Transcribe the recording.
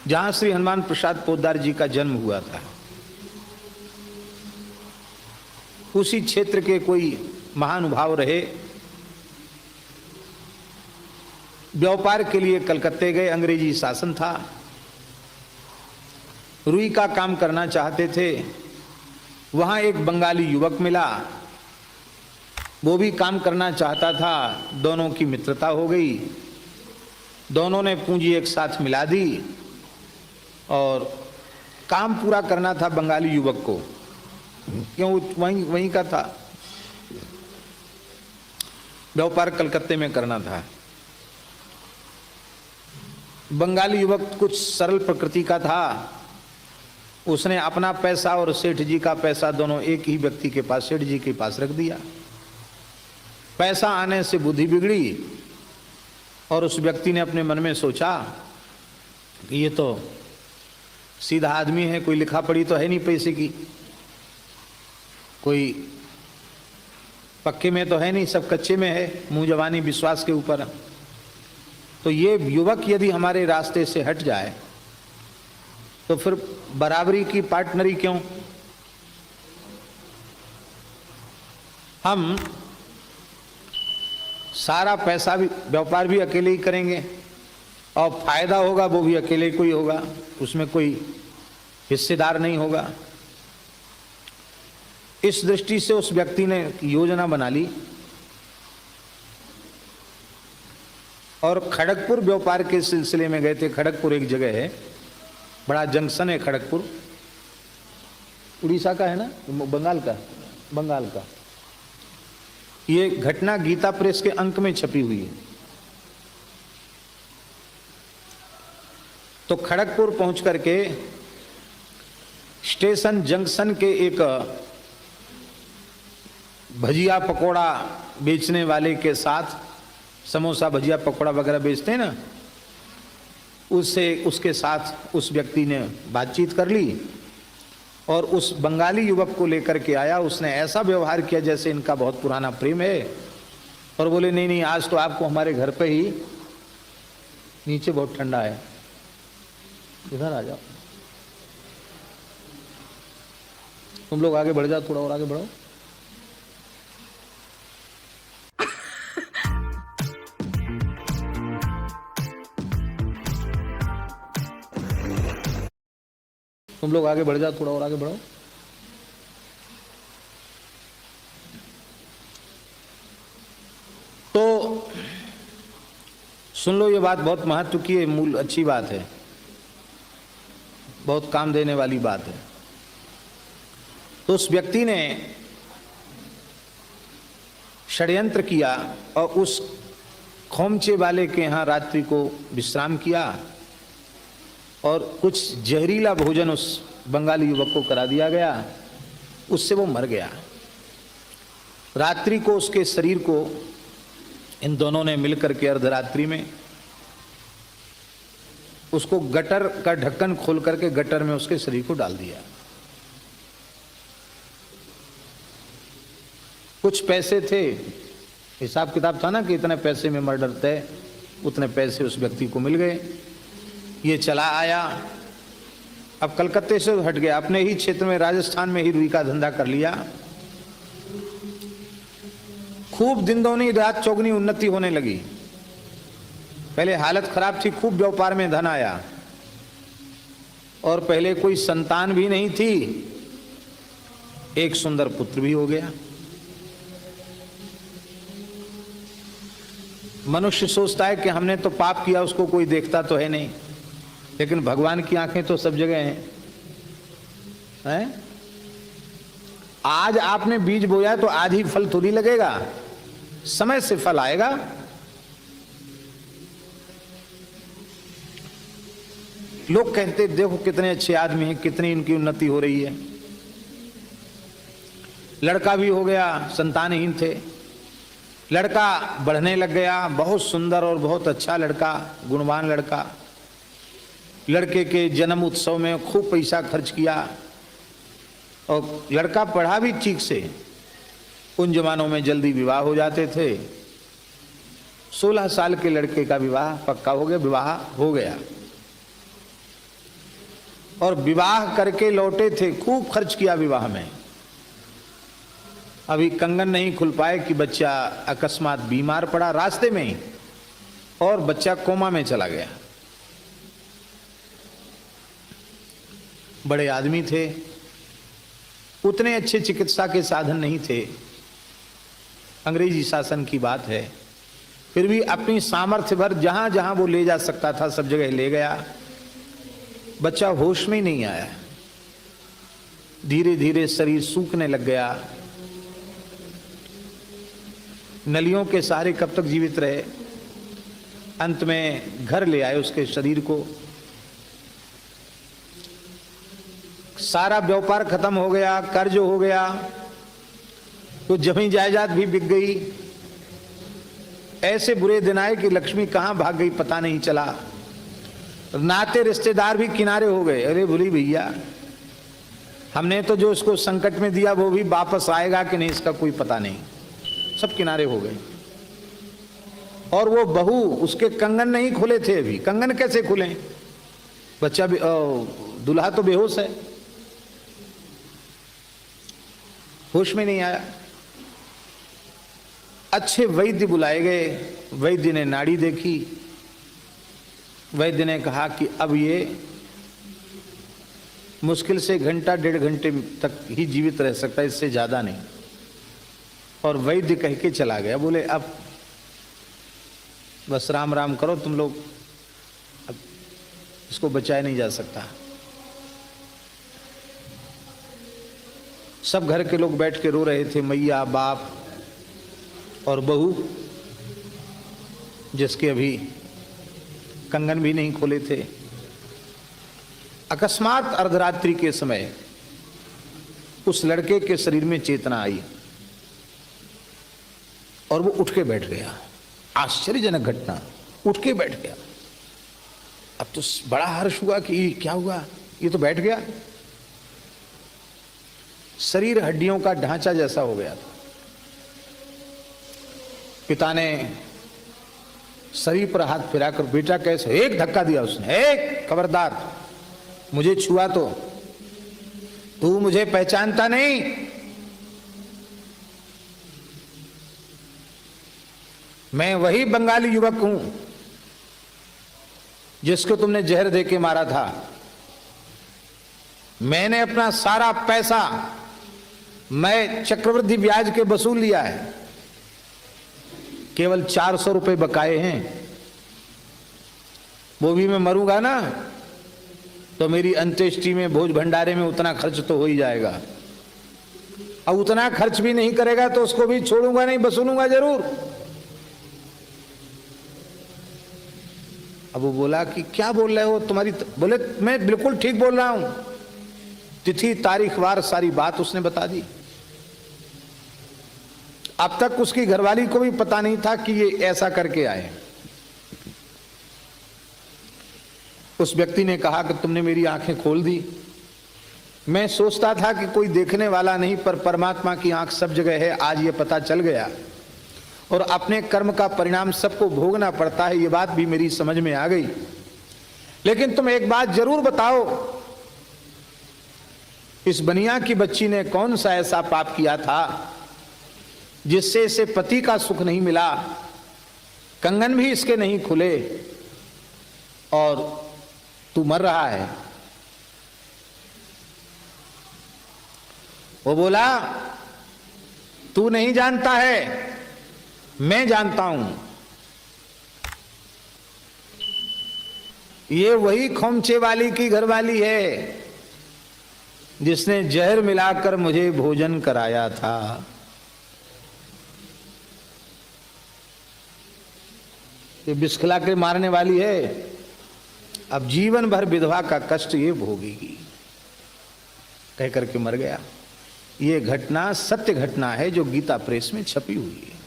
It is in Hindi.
जहां श्री हनुमान प्रसाद पोद्दार जी का जन्म हुआ था, उसी क्षेत्र के कोई महानुभाव रहे, व्यापार के लिए कलकत्ते गए। अंग्रेजी शासन था, रुई का काम करना चाहते थे। वहां एक बंगाली युवक मिला, वो भी काम करना चाहता था। दोनों की मित्रता हो गई, दोनों ने पूंजी एक साथ मिला दी और काम पूरा करना था बंगाली युवक को, क्यों वहीं का था, व्यापार कलकत्ते में करना था। बंगाली युवक कुछ सरल प्रकृति का था, उसने अपना पैसा और सेठ जी का पैसा दोनों एक ही व्यक्ति के पास, सेठ जी के पास रख दिया। पैसा आने से बुद्धि बिगड़ी और उस व्यक्ति ने अपने मन में सोचा कि ये तो सीधा आदमी है, कोई लिखा पढ़ी तो है नहीं पैसे की, कोई पक्के में तो है नहीं, सब कच्चे में है, मुंह जवानी विश्वास के ऊपर। तो ये युवक यदि हमारे रास्ते से हट जाए तो फिर बराबरी की पार्टनरी क्यों? हम सारा पैसा भी, व्यापार भी अकेले ही करेंगे और फायदा होगा वो भी अकेले को ही होगा, उसमें कोई हिस्सेदार नहीं होगा। इस दृष्टि से उस व्यक्ति ने योजना बना ली और खड़गपुर व्यापार के सिलसिले में गए थे। खड़गपुर एक जगह है, बड़ा जंक्शन है खड़गपुर, उड़ीसा का है ना, बंगाल का। ये घटना गीता प्रेस के अंक में छपी हुई है। तो खड़गपुर पहुंच करके स्टेशन जंक्शन के एक भजिया पकोड़ा बेचने वाले के साथ, समोसा भजिया पकोड़ा वगैरह बेचते हैं ना, उसके साथ उस व्यक्ति ने बातचीत कर ली और उस बंगाली युवक को लेकर के आया। उसने ऐसा व्यवहार किया जैसे इनका बहुत पुराना प्रेम है और बोले नहीं नहीं, आज तो आपको हमारे घर पे ही, नीचे बहुत ठंडा है, इधर आ जाओ, तुम लोग आगे बढ़ जाओ, थोड़ा और आगे बढ़ो। तुम लोग आगे बढ़ जाओ, थोड़ा और आगे बढ़ो। तो सुन लो, ये बात बहुत महत्व की है, मूल अच्छी बात है, बहुत काम देने वाली बात है। तो उस व्यक्ति ने षड्यंत्र किया और उस खोमचे वाले के यहाँ रात्रि को विश्राम किया और कुछ जहरीला भोजन उस बंगाली युवक को करा दिया गया, उससे वो मर गया। रात्रि को उसके शरीर को इन दोनों ने मिलकर के अर्धरात्रि में उसको गटर का ढक्कन खोल करके गटर में उसके शरीर को डाल दिया। कुछ पैसे थे, हिसाब किताब था ना कि इतने पैसे में मर्डर तय, उतने पैसे उस व्यक्ति को मिल गए। ये चला आया, अब कलकत्ते से हट गया, अपने ही क्षेत्र में राजस्थान में ही रुई का धंधा कर लिया। खूब दिन दोनी रात चौगनी उन्नति होने लगी। पहले हालत खराब थी, खूब व्यापार में धन आया और पहले कोई संतान भी नहीं थी, एक सुंदर पुत्र भी हो गया। मनुष्य सोचता है कि हमने तो पाप किया, उसको कोई देखता तो है नहीं, लेकिन भगवान की आंखें तो सब जगह हैं। आज आपने बीज बोया तो आज ही फल थोड़ी लगेगा, समय से फल आएगा। लोग कहते देखो कितने अच्छे आदमी हैं, कितनी इनकी उन्नति हो रही है। लड़का भी हो गया, संतानहीन थे, लड़का बढ़ने लग गया, बहुत सुंदर और बहुत अच्छा लड़का, गुणवान लड़का। लड़के के जन्म उत्सव में खूब पैसा खर्च किया और लड़का पढ़ा भी ठीक से। उन जमानों में जल्दी विवाह हो जाते थे। 16 साल के लड़के का विवाह पक्का हो गया, विवाह हो गया। और विवाह करके लौटे थे, खूब खर्च किया विवाह में। अभी कंगन नहीं खुल पाए कि बच्चा अकस्मात बीमार पड़ा रास्ते में ही, और बच्चा कोमा में चला गया। बड़े आदमी थे, उतने अच्छे चिकित्सा के साधन नहीं थे, अंग्रेजी शासन की बात है, फिर भी अपनी सामर्थ्य भर जहां जहां वो ले जा सकता था सब जगह ले गया। बच्चा होश में ही नहीं आया, धीरे धीरे शरीर सूखने लग गया। नलियों के सहारे कब तक जीवित रहे, अंत में घर ले आए उसके शरीर को। सारा व्यापार खत्म हो गया, कर्ज हो गया, कुछ जमीन जायदाद भी बिक गई। ऐसे बुरे दिन आए कि लक्ष्मी कहां भाग गई पता नहीं चला। नाते रिश्तेदार भी किनारे हो गए, अरे भूली भैया, हमने तो जो उसको संकट में दिया वो भी वापस आएगा कि नहीं इसका कोई पता नहीं, सब किनारे हो गए। और वो बहू, उसके कंगन नहीं खुले थे, अभी कंगन कैसे खुले, बच्चा भी दूल्हा तो बेहोश है, होश में नहीं आया। अच्छे वैद्य बुलाए गए, वैद्य ने नाड़ी देखी, वैद्य ने कहा कि अब ये मुश्किल से घंटा 1.5 घंटे तक ही जीवित रह सकता है, इससे ज्यादा नहीं। और वैद्य कह के चला गया, बोले अब बस राम राम करो तुम लोग, अब इसको बचाया नहीं जा सकता। सब घर के लोग बैठ के रो रहे थे, मैया, बाप और बहू, जिसके अभी कंगन भी नहीं खोले थे। अकस्मात अर्धरात्रि के समय उस लड़के के शरीर में चेतना आई और वो उठ के बैठ गया। आश्चर्यजनक घटना, उठ के बैठ गया। अब तो बड़ा हर्ष हुआ कि क्या हुआ, ये तो बैठ गया। शरीर हड्डियों का ढांचा जैसा हो गया था। पिता ने शरीर पर हाथ फिराकर, बेटा कैसे, एक धक्का दिया उसने, एक खबरदार, मुझे छुआ तो तू मुझे पहचानता नहीं। मैं वही बंगाली युवक हूं जिसको तुमने जहर देके मारा था। मैंने अपना सारा पैसा मैं चक्रवृद्धि ब्याज के वसूल लिया है, केवल 400 रुपए बकाए हैं। वो भी मैं मरूंगा ना तो मेरी अंत्येष्टि में, भोज भंडारे में उतना खर्च तो हो ही जाएगा। अब उतना खर्च भी नहीं करेगा तो उसको भी छोड़ूंगा नहीं, वसूलूंगा जरूर। अब वो बोला कि क्या बोल रहे हो तुम्हारी, बोले मैं बिल्कुल ठीक बोल रहा हूं। तिथि तारीख वार सारी बात उसने बता दी। अब तक उसकी घरवाली को भी पता नहीं था कि ये ऐसा करके आए। उस व्यक्ति ने कहा कि तुमने मेरी आंखें खोल दी। मैं सोचता था कि कोई देखने वाला नहीं, पर परमात्मा की आंख सब जगह है, आज ये पता चल गया। और अपने कर्म का परिणाम सबको भोगना पड़ता है, ये बात भी मेरी समझ में आ गई। लेकिन तुम एक बात जरूर बताओ, इस बनिया की बच्ची ने कौन सा ऐसा पाप किया था जिससे इसे पति का सुख नहीं मिला, कंगन भी इसके नहीं खुले और तू मर रहा है। वो बोला तू नहीं जानता है, मैं जानता हूं। ये वही खोमचे वाली की घरवाली है जिसने जहर मिलाकर मुझे भोजन कराया था। ये बिस्खला के मारने वाली है, अब जीवन भर विधवा का कष्ट ये भोगेगी, कह करके मर गया। ये घटना सत्य घटना है जो गीता प्रेस में छपी हुई है।